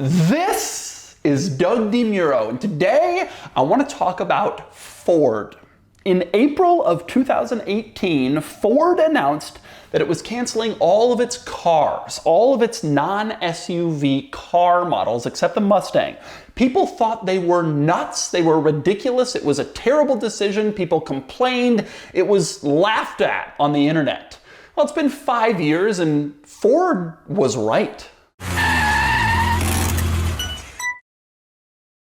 This is Doug DeMuro, and today I want to talk about Ford. In April of 2018, Ford announced that it was canceling all of its cars, all of its non-SUV car models, except the Mustang. People thought they were nuts, they were ridiculous, it was a terrible decision, people complained, it was laughed at on the internet. Well, it's been 5 years and Ford was right.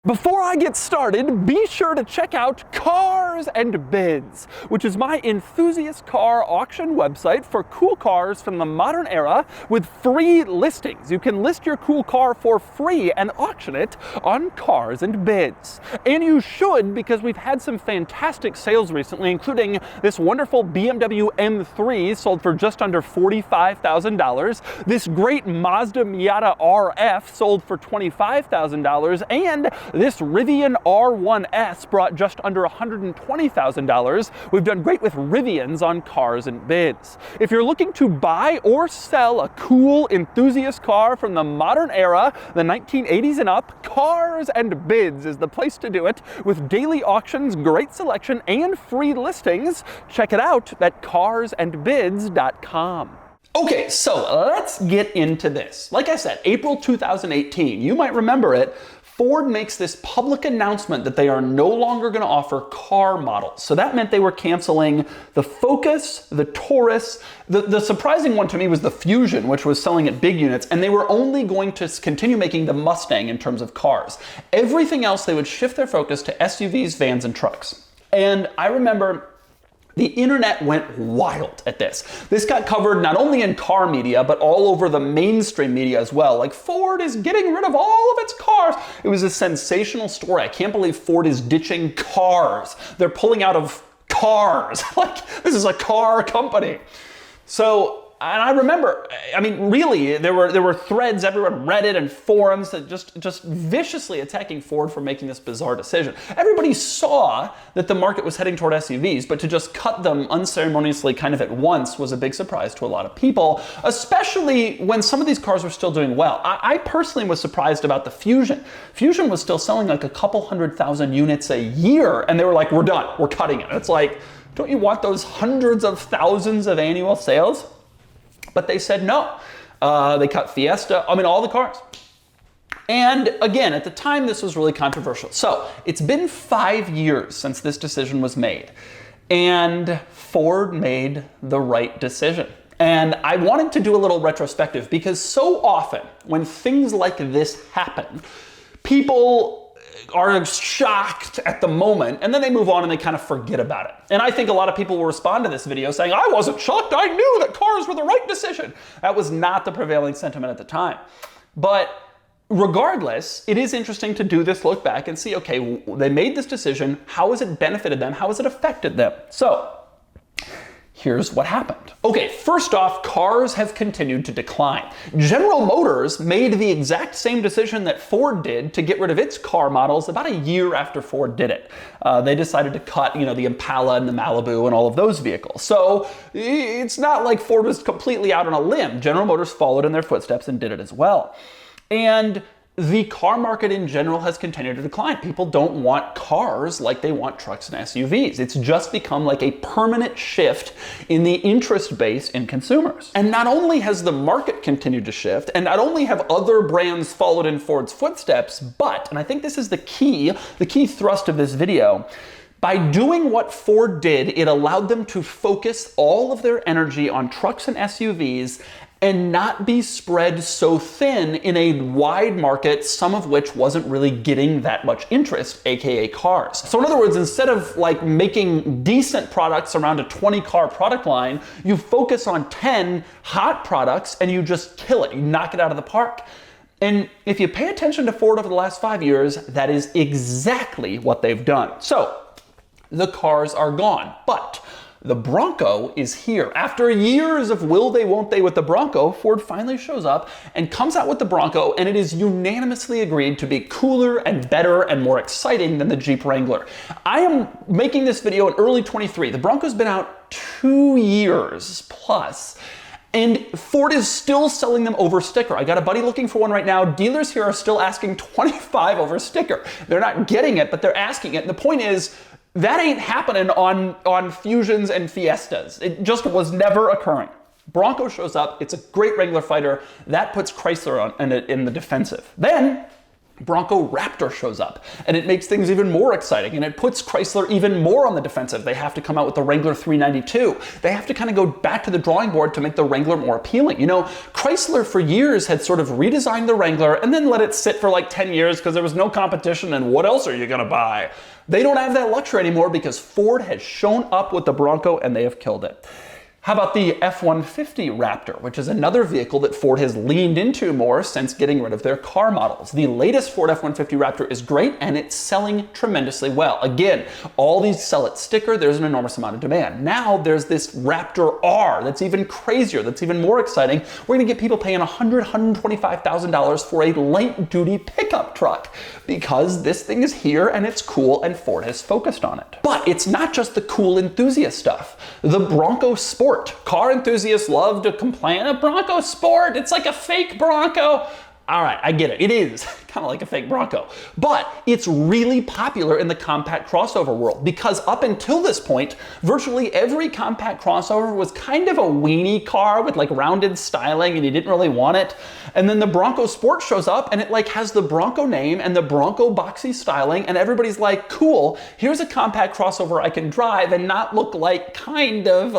Before I get started, be sure to check out Cars and Bids, which is my enthusiast car auction website for cool cars from the modern era with free listings. You can list your cool car for free and auction it on Cars and Bids. And you should, because we've had some fantastic sales recently, including this wonderful BMW M3 sold for just under $45,000, this great Mazda Miata RF sold for $25,000, and this Rivian R1S brought just under $120,000. We've done great with Rivians on Cars and Bids. If you're looking to buy or sell a cool enthusiast car from the modern era, the 1980s and up, Cars and Bids is the place to do it. With daily auctions, great selection, and free listings, check it out at carsandbids.com. Okay, so let's get into this. Like I said, April 2018, you might remember it, Ford makes this public announcement that they are no longer going to offer car models. So that meant they were canceling the Focus, the Taurus. The surprising one to me was the Fusion, which was selling at big units, and they were only going to continue making the Mustang in terms of cars. Everything else, they would shift their focus to SUVs, vans, and trucks. And I remember the internet went wild at this. This got covered not only in car media, but all over the mainstream media as well. Like, Ford is getting rid of all of its cars. It was a sensational story. I can't believe Ford is ditching cars. They're pulling out of cars. Like, this is a car company. So, and I remember, I mean, really, there were threads everywhere, Reddit and forums that just viciously attacking Ford for making this bizarre decision. Everybody saw that the market was heading toward SUVs, but to just cut them unceremoniously kind of at once was a big surprise to a lot of people, especially when some of these cars were still doing well. I personally was surprised about the Fusion. Fusion was still selling like a couple 100,000 units a year, and they were like, we're done, we're cutting it. It's like, don't you want those hundreds of thousands of annual sales? But they said no. They cut Fiesta, I mean, all the cars. And again, at the time, this was really controversial. So it's been 5 years since this decision was made, and Ford made the right decision. And I wanted to do a little retrospective because so often when things like this happen, people are shocked at the moment, and then they move on and they kind of forget about it. And I think a lot of people will respond to this video saying, I wasn't shocked, I knew that cars were the right decision. That was not the prevailing sentiment at the time. But regardless, it is interesting to do this look back and see, okay, they made this decision, how has it benefited them, how has it affected them? So, here's what happened. Okay, first off, cars have continued to decline. General Motors made the exact same decision that Ford did to get rid of its car models about a year after Ford did it. They decided to cut, the Impala and the Malibu and all of those vehicles. So it's not like Ford was completely out on a limb. General Motors followed in their footsteps and did it as well. And the car market in general has continued to decline. People don't want cars like they want trucks and SUVs. It's just become like a permanent shift in the interest base in consumers. And not only has the market continued to shift, and not only have other brands followed in Ford's footsteps, but, and I think this is the key thrust of this video, by doing what Ford did, it allowed them to focus all of their energy on trucks and SUVs and not be spread so thin in a wide market, some of which wasn't really getting that much interest, aka cars. So in other words, instead of like making decent products around a 20-car product line, you focus on 10 hot products and you just kill it, you knock it out of the park. And if you pay attention to Ford over the last 5 years, that is exactly what they've done. So the cars are gone, but the Bronco is here. After years of will they, won't they with the Bronco, Ford finally shows up and comes out with the Bronco, and it is unanimously agreed to be cooler and better and more exciting than the Jeep Wrangler. I am making this video in early 23. The Bronco's been out 2 years plus, And Ford is still selling them over sticker. I got a buddy looking for one right now. Dealers here are still asking $25 over sticker. They're not getting it, but they're asking it. And the point is, that ain't happening on Fusions and Fiestas. It just was never occurring. Bronco shows up, it's a great regular fighter, that puts Chrysler in the defensive. Then Bronco Raptor shows up, and it makes things even more exciting, and it puts Chrysler even more on the defensive. They have to come out with the Wrangler 392. They have to kind of go back to the drawing board to make the Wrangler more appealing. You know, Chrysler for years had sort of redesigned the Wrangler and then let it sit for like 10 years because there was no competition, and what else are you gonna buy? They don't have that luxury anymore because Ford has shown up with the Bronco and they have killed it. How about the F150 Raptor, which is another vehicle that Ford has leaned into more since getting rid of their car models. The latest Ford F-150 Raptor is great and it's selling tremendously well. Again, all these sell at sticker, there's an enormous amount of demand. Now there's this Raptor R that's even crazier, that's even more exciting. We're gonna get people paying $100,000, $125,000 for a light duty pickup truck because this thing is here and it's cool and Ford has focused on it. But it's not just the cool enthusiast stuff. The Bronco Sport. Car enthusiasts love to complain, a Bronco Sport, it's like a fake Bronco. All right, I get it. It is kind of like a fake Bronco, but it's really popular in the compact crossover world because up until this point, virtually every compact crossover was kind of a weenie car with like rounded styling and you didn't really want it. And then the Bronco Sport shows up and it like has the Bronco name and the Bronco boxy styling and everybody's like, cool, here's a compact crossover I can drive and not look like kind of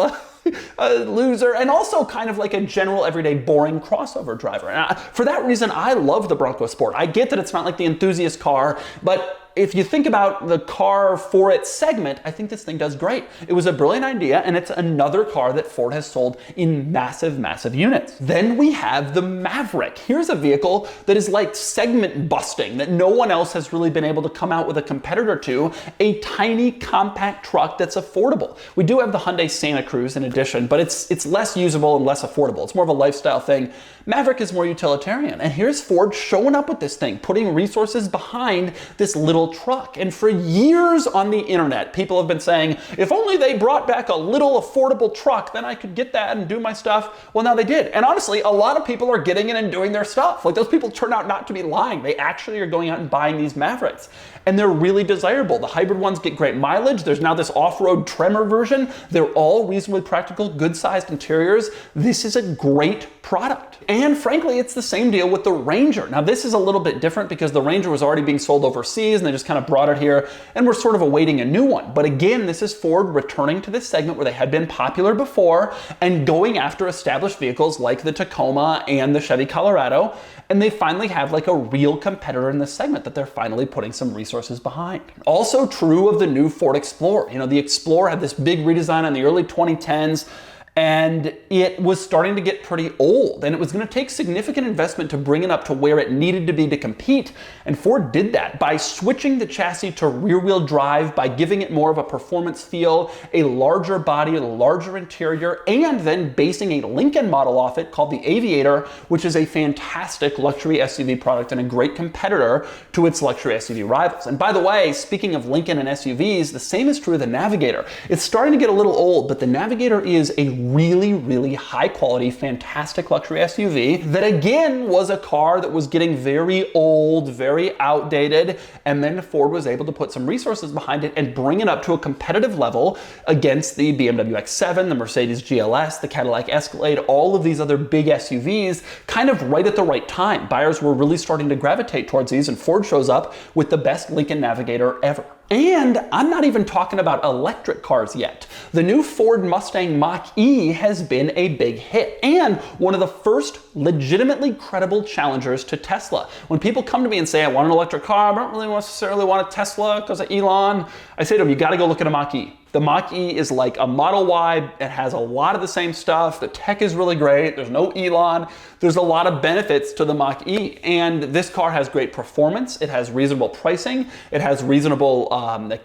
a loser and also kind of like a general everyday boring crossover driver. And for that reason, I love the Bronco Sport. I get that it's not like the enthusiast car, but if you think about the car for its segment, I think this thing does great. It was a brilliant idea, and it's another car that Ford has sold in massive, massive units. Then we have the Maverick. Here's a vehicle that is like segment busting, that no one else has really been able to come out with a competitor to, a tiny compact truck that's affordable. We do have the Hyundai Santa Cruz in addition, but it's less usable and less affordable. It's more of a lifestyle thing. Maverick is more utilitarian, and here's Ford showing up with this thing, putting resources behind this little truck. And for years on the internet, people have been saying, if only they brought back a little affordable truck, then I could get that and do my stuff. Well, now they did. And honestly, a lot of people are getting in and doing their stuff. Like those people turn out not to be lying. They actually are going out and buying these Mavericks. And they're really desirable. The hybrid ones get great mileage. There's now this off-road Tremor version. They're all reasonably practical, good-sized interiors. This is a great product. And frankly, it's the same deal with the Ranger. Now, this is a little bit different because the Ranger was already being sold overseas and they just kind of brought it here and we're sort of awaiting a new one. But again, this is Ford returning to this segment where they had been popular before and going after established vehicles like the Tacoma and the Chevy Colorado. And they finally have like a real competitor in this segment that they're finally putting some resources behind. Also true of the new Ford Explorer. You know, the Explorer had this big redesign in the early 2010s. And it was starting to get pretty old, and it was going to take significant investment to bring it up to where it needed to be to compete. And Ford did that by switching the chassis to rear-wheel drive, by giving it more of a performance feel, a larger body, a larger interior, and then basing a Lincoln model off it called the Aviator, which is a fantastic luxury SUV product and a great competitor to its luxury SUV rivals. And by the way, speaking of Lincoln and SUVs, the same is true of the Navigator. It's starting to get a little old, but the Navigator is a really, really high quality, fantastic luxury SUV that again was a car that was getting very old, very outdated, and then Ford was able to put some resources behind it and bring it up to a competitive level against the BMW X7, the Mercedes GLS, the Cadillac Escalade, all of these other big SUVs, kind of right at the right time. Buyers were really starting to gravitate towards these, and Ford shows up with the best Lincoln Navigator ever. And I'm not even talking about electric cars yet. The new Ford Mustang Mach E has been a big hit and one of the first legitimately credible challengers to Tesla. When people come to me and say, I want an electric car, I don't really necessarily want a Tesla because of Elon, I say to them, you gotta go look at a Mach E. The Mach E is like a Model Y. It has a lot of the same stuff. The tech is really great. There's no Elon. There's a lot of benefits to the Mach E. And this car has great performance. It has reasonable pricing. It has reasonable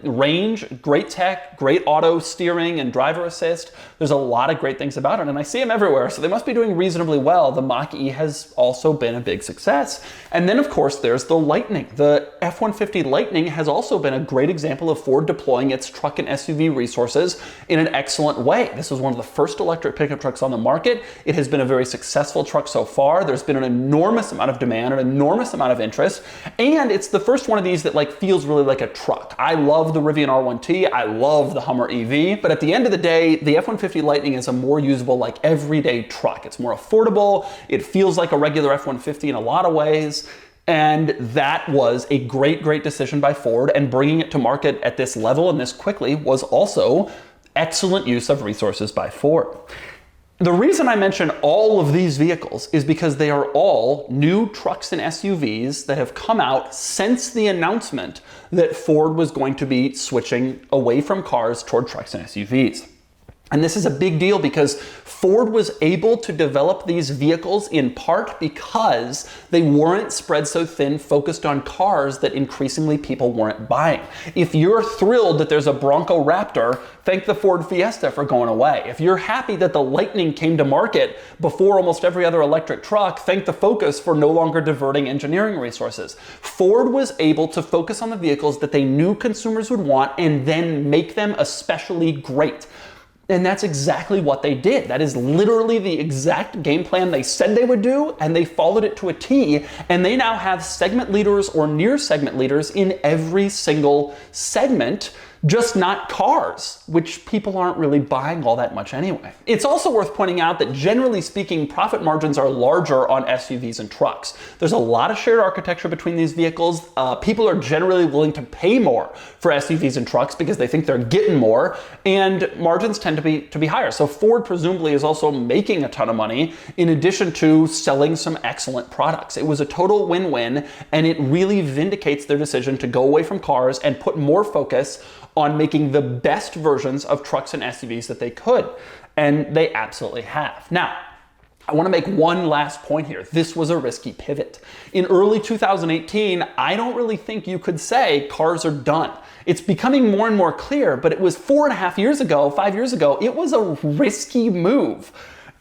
range, great tech, great auto steering and driver assist. There's a lot of great things about it. And I see them everywhere. So they must be doing reasonably well. The Mach E has also been a big success. And then of course, there's the Lightning. The F-150 Lightning has also been a great example of Ford deploying its truck and SUV resources in an excellent way. This was one of the first electric pickup trucks on the market. It has been a very successful truck so far. There's been an enormous amount of demand, an enormous amount of interest, and it's the first one of these that feels really like a truck. I love the Rivian R1T. I love the Hummer EV, but at the end of the day, the F-150 Lightning is a more usable, everyday truck. It's more affordable. It feels like a regular F-150 in a lot of ways. And that was a great, great decision by Ford, and bringing it to market at this level and this quickly was also excellent use of resources by Ford. The reason I mention all of these vehicles is because they are all new trucks and SUVs that have come out since the announcement that Ford was going to be switching away from cars toward trucks and SUVs. And this is a big deal because Ford was able to develop these vehicles in part because they weren't spread so thin, focused on cars that increasingly people weren't buying. If you're thrilled that there's a Bronco Raptor, thank the Ford Fiesta for going away. If you're happy that the Lightning came to market before almost every other electric truck, thank the Focus for no longer diverting engineering resources. Ford was able to focus on the vehicles that they knew consumers would want and then make them especially great. And that's exactly what they did. That is literally the exact game plan they said they would do, and they followed it to a T, and they now have segment leaders or near segment leaders in every single segment, just not cars, which people aren't really buying all that much anyway. It's also worth pointing out that generally speaking, profit margins are larger on SUVs and trucks. There's a lot of shared architecture between these vehicles. People are generally willing to pay more for SUVs and trucks because they think they're getting more, and margins tend to be higher. So Ford presumably is also making a ton of money in addition to selling some excellent products. It was a total win-win, and it really vindicates their decision to go away from cars and put more focus on making the best versions of trucks and SUVs that they could. And they absolutely have. Now, I want to make one last point here. This was a risky pivot. In early 2018, I don't really think you could say cars are done. It's becoming more and more clear, but it was 4.5 years ago, 5 years ago, it was a risky move.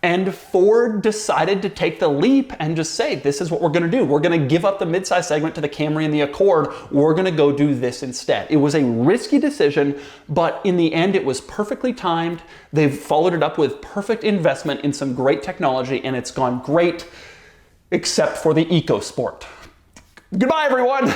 And Ford decided to take the leap and just say, this is what we're going to do. We're going to give up the midsize segment to the Camry and the Accord. We're going to go do this instead. It was a risky decision, but in the end, it was perfectly timed. They've followed it up with perfect investment in some great technology, and it's gone great, except for the EcoSport. Goodbye, everyone.